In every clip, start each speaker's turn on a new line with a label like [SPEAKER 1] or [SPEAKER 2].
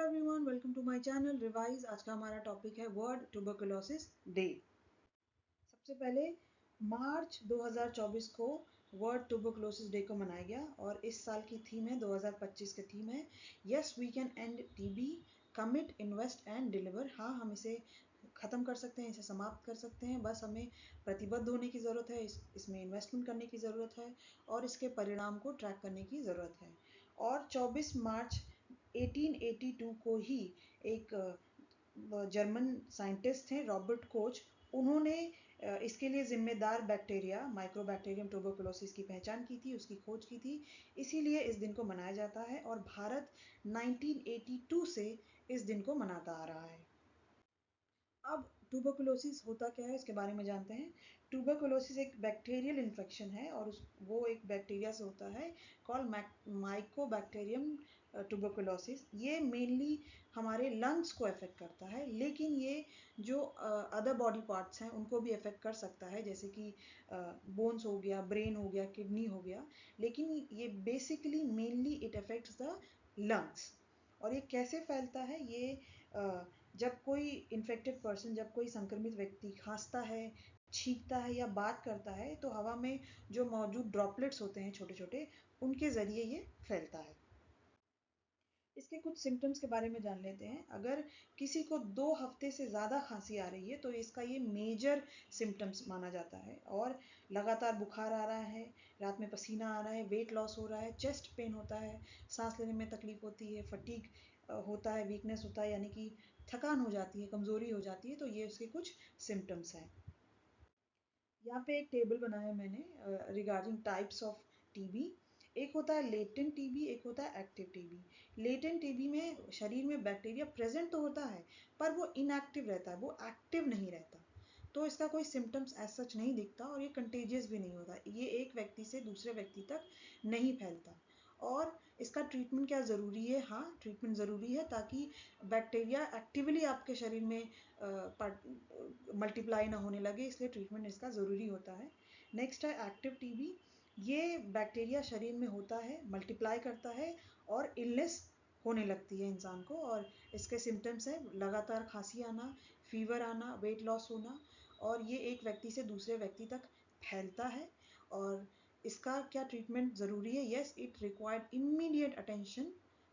[SPEAKER 1] Hello everyone, welcome to my channel revise. आज का हमारा टॉपिक है वर्ल्ड ट्यूबरकुलोसिस डे। सबसे पहले मार्च 2024 को वर्ल्ड ट्यूबरकुलोसिस डे को मनाया गया और इस साल की थीम है 2025 की थीम है yes we can end TB, commit, invest and deliver. हाँ, हम इसे ख़त्म कर सकते हैं, इसे समाप्त कर सकते हैं, बस हमें प्रतिबद्ध होने की ज़रूरत है, इसमें इन्वेस्टमेंट करने की ज़रूरत है और इसके परिणाम को ट्रैक करने की ज़रूरत है। और 24 मार्च 1882 को ही एक जर्मन साइंटिस्ट थे रॉबर्ट कोच, उन्होंने इसके लिए जिम्मेदार बैक्टीरिया माइक्रोबैक्टीरियम ट्यूबरकुलोसिस की पहचान की थी, उसकी खोज की थी। इसीलिए इस दिन को मनाया जाता है और भारत 1982 से इस दिन को मनाता आ रहा है। अब ट्यूबरकुलोसिस होता क्या है इसके बारे में जानते हैं। ट्यूबरकुलोसिस एक बैक्टीरियल इन्फेक्शन है और वो एक बैक्टीरिया से होता है कॉल्ड माइकोबैक्टीरियम ट्यूबरकुलोसिस। ये मेनली हमारे लंग्स को अफेक्ट करता है, लेकिन ये जो अदर बॉडी पार्ट्स हैं उनको भी अफेक्ट कर सकता है, जैसे कि बोन्स हो गया, ब्रेन हो गया, किडनी हो गया। लेकिन ये basically mainly it affects the lungs. और ये कैसे फैलता है? ये जब कोई इन्फेक्टेड पर्सन, जब कोई संक्रमित व्यक्ति खांसता है, छींकता है या बात करता है, तो हवा में जो मौजूद ड्रॉपलेट्स होते हैं छोटे छोटे, उनके ज़रिए ये फैलता है। इसके कुछ सिम्टम्स के बारे में जान लेते हैं। अगर किसी को 2 हफ्ते से ज़्यादा खांसी आ रही है तो इसका ये मेजर सिम्टम्स माना जाता है। और लगातार बुखार आ रहा है, रात में पसीना आ रहा है, वेट लॉस हो रहा है, चेस्ट पेन होता है, सांस लेने में तकलीफ होती है, फटीग होता है, वीकनेस होता है, यानी कि थकान हो जाती है, कमज़ोरी हो जाती है, तो ये उसके कुछ सिम्टम्स हैं। यहाँ पे एक टेबल बनाया है मैंने रिगार्डिंग टाइप्स ऑफ टीबी। एक होता है लेटेंट टीबी, एक होता है एक्टिव टीबी। लेटेंट टीबी में शरीर में बैक्टीरिया प्रेजेंट तो होता है पर वो इनएक्टिव रहता है, वो एक्टिव नहीं रहता, तो इसका कोई सिम्टम्स एज सच नहीं दिखता और ये कंटेजियस भी नहीं होता, ये एक व्यक्ति से दूसरे व्यक्ति तक नहीं फैलता। और इसका ट्रीटमेंट क्या ज़रूरी है? हाँ, ट्रीटमेंट ज़रूरी है ताकि बैक्टीरिया एक्टिवली आपके शरीर में मल्टीप्लाई ना होने लगे, इसलिए ट्रीटमेंट इसका ज़रूरी होता है। नेक्स्ट है एक्टिव टीबी। ये बैक्टीरिया शरीर में होता है, मल्टीप्लाई करता है और इलनेस होने लगती है इंसान को। और इसके सिम्टम्स है लगातार खांसी आना, फीवर आना, वेट लॉस होना, और ये एक व्यक्ति से दूसरे व्यक्ति तक फैलता है। और इसका क्या ट्रीटमेंट ज़रूरी है? Yes, it required immediate attention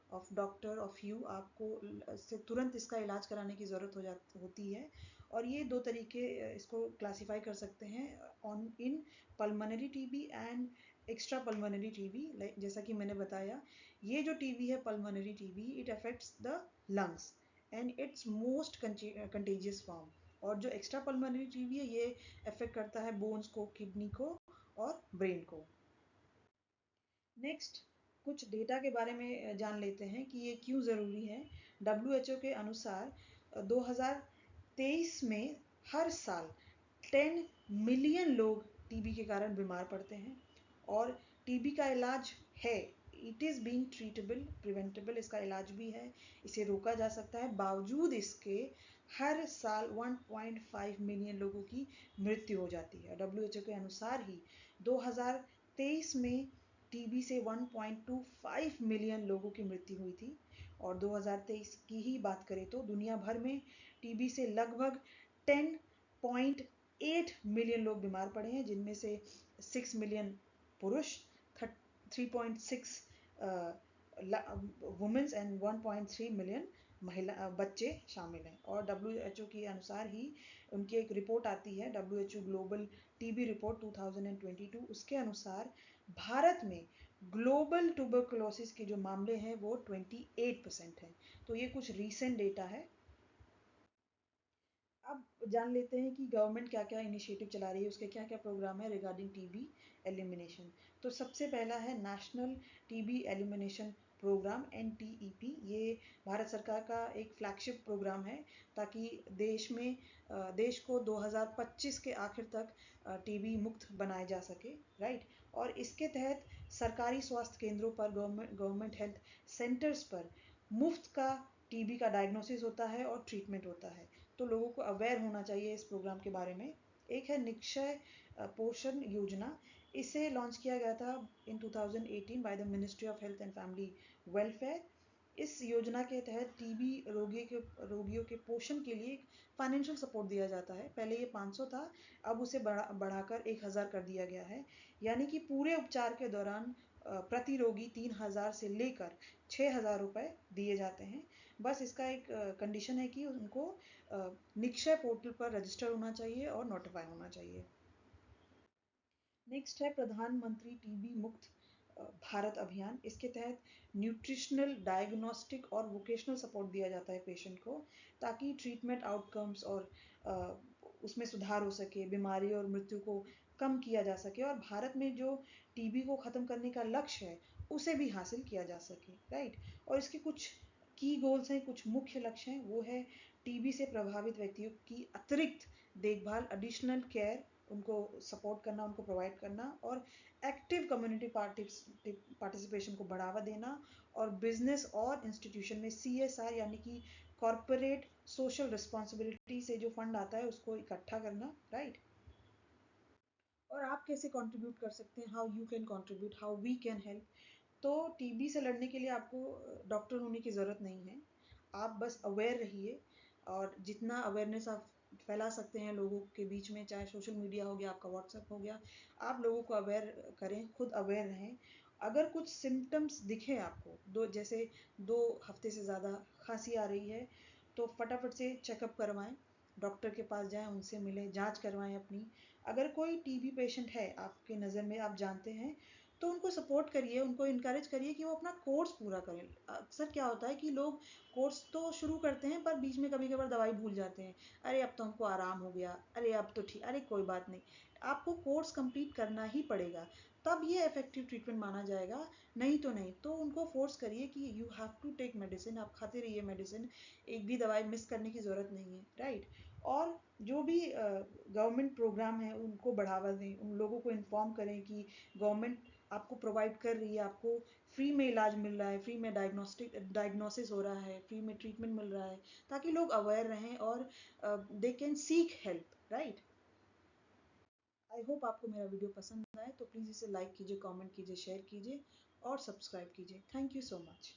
[SPEAKER 1] of doctor of you. आपको से तुरंत इसका इलाज कराने की ज़रूरत होती है। और ये 2 तरीके इसको क्लासीफाई कर सकते हैं, on in pulmonary TB and extra pulmonary TB. जैसा कि मैंने बताया, ये जो टीबी है pulmonary TB, it affects the lungs and it's most contagious form. और जो एक्स्ट्रा पल्मोनरी टीबी है, ये अफेक्ट करता है बोन्स को, किडनी को और ब्रेन को। नेक्स्ट कुछ डेटा के बारे में जान लेते हैं कि ये क्यों ज़रूरी है। WHO के अनुसार 2023 में हर साल 10 मिलियन लोग टीबी के कारण बीमार पड़ते हैं। और टीबी का इलाज है, it is being treatable, preventable, इसका इलाज भी है, इसे रोका जा सकता है। बावजूद इसके हर साल 1.5 मिलियन लोगों की मृत्यु हो जाती है। WHO के अनुसार ही 2023 में टीबी से 1.25 मिलियन लोगों की मृत्यु हुई थी। और 2023 की ही बात करें तो दुनिया भर में टीबी से लगभग 10.8 मिलियन लोग बीमार पड़े हैं, जिनमें से 6 मिलियन पुरुष, 3.6 वुमेन्स एंड 1.3 मिलियन महिला बच्चे शामिल हैं। और WHO के अनुसार ही उनकी एक रिपोर्ट आती है, WHO ग्लोबल टीबी रिपोर्ट 2022, उसके अनुसार भारत में ग्लोबल ट्यूबरकुलोसिस के जो मामले हैं वो 28% हैं। तो ये कुछ रीसेंट डेटा है। अब जान लेते हैं कि गवर्नमेंट क्या क्या इनिशिएटिव चला रही है, उसके क्या क्या प्रोग्राम है रिगार्डिंग टीबी एलिमिनेशन। तो सबसे पहला है national TB elimination programme, NTEP। ये भारत सरकार का एक फ्लैगशिप प्रोग्राम है ताकि देश को 2025 के आखिर तक टीबी मुक्त बनाया जा सके, राइट। और इसके तहत सरकारी स्वास्थ्य केंद्रों पर, गवर्नमेंट हेल्थ सेंटर्स पर मुफ्त का टीबी का डायग्नोसिस होता है और ट्रीटमेंट होता है। तो लोगों को अवेयर होना चाहिए इस प्रोग्राम के बारे में। एक है निक्षय पोषण योजना। इसे लॉन्च किया गया था इन 2018 by the ministry of health and family welfare. इस योजना के तहत टीबी रोगियों के पोषण के लिए फाइनेंशियल सपोर्ट दिया जाता है। पहले ये 500 था, अब उसे बढ़ाकर 1000 कर दिया गया है। यानी कि पूरे उपचार के दौरान प्रति रोगी 3000 से लेकर 6000 रुपए दिए जाते हैं। बस इसका एक कंडीशन है कि उनको निक्षय पोर्टल पर रजिस्टर होना चाहिए और नोटिफाई होना चाहिए। नेक्स्ट है प्रधानमंत्री टीबी मुक्त भारत अभियान। इसके तहत न्यूट्रिशनल, डायग्नोस्टिक और वोकेशनल सपोर्ट दिया जाता है पेशेंट को, ताकि ट्रीटमेंट आउटकम्स और उसमें सुधार हो सके, बीमारी और मृत्यु को कम किया जा सके और भारत में जो टीबी को ख़त्म करने का लक्ष्य है उसे भी हासिल किया जा सके, राइट। और इसके कुछ की गोल्स हैं, कुछ मुख्य लक्ष्य हैं। वो है टीबी से प्रभावित व्यक्तियों की अतिरिक्त देखभाल, एडिशनल केयर, उनको सपोर्ट करना, उनको प्रोवाइड करना और एक्टिव कम्युनिटी पार्टिसिपेशन को बढ़ावा देना और बिजनेस और इंस्टीट्यूशन में CSR यानी कि कॉरपोरेट सोशल रिस्पॉन्सिबिलिटी से जो फंड आता है उसको इकट्ठा करना, राइट। और आप कैसे कंट्रीब्यूट कर सकते हैं, how you can contribute, how we can help. तो टीबी से लड़ने के लिए आपको डॉक्टर होने की ज़रूरत नहीं है, आप बस अवेयर रहिए और जितना अवेयरनेस आप फैला सकते हैं लोगों के बीच में, चाहे सोशल मीडिया हो गया, आपका व्हाट्सएप हो गया, आप लोगों को अवेयर करें, खुद अवेयर रहें। अगर कुछ सिम्टम्स दिखे आपको, जैसे 2 हफ्ते से ज़्यादा खांसी आ रही है, तो फटाफट से चेकअप करवाएं, डॉक्टर के पास जाएं, उनसे मिलें, जांच करवाएं अपनी। अगर कोई टीबी पेशेंट है आपके नज़र में, आप जानते हैं, तो उनको सपोर्ट करिए, उनको इनकरेज करिए कि वो अपना कोर्स पूरा करें। अक्सर क्या होता है कि लोग कोर्स तो शुरू करते हैं पर बीच में कभी कभार दवाई भूल जाते हैं। अरे अब तो हमको आराम हो गया, अरे अब तो ठीक, अरे कोई बात नहीं। आपको कोर्स कंप्लीट करना ही पड़ेगा, तब ये इफेक्टिव ट्रीटमेंट माना जाएगा, नहीं तो नहीं। तो उनको फोर्स करिए कि you have to take medicine, आप खाते रहिए मेडिसिन, एक भी दवाई मिस करने की ज़रूरत नहीं है, राइट। और जो भी गवर्नमेंट प्रोग्राम है उनको बढ़ावा दें, उन लोगों को इन्फॉर्म करें कि गवर्नमेंट आपको प्रोवाइड कर रही है, आपको फ्री में इलाज मिल रहा है, फ्री में डायग्नोसिस हो रहा है, फ्री में ट्रीटमेंट मिल रहा है, ताकि लोग अवेयर रहें और they can seek help, right. I hope आपको मेरा वीडियो पसंद आए, तो प्लीज़ इसे लाइक कीजिए, कमेंट कीजिए, शेयर कीजिए और सब्सक्राइब कीजिए। Thank you so much.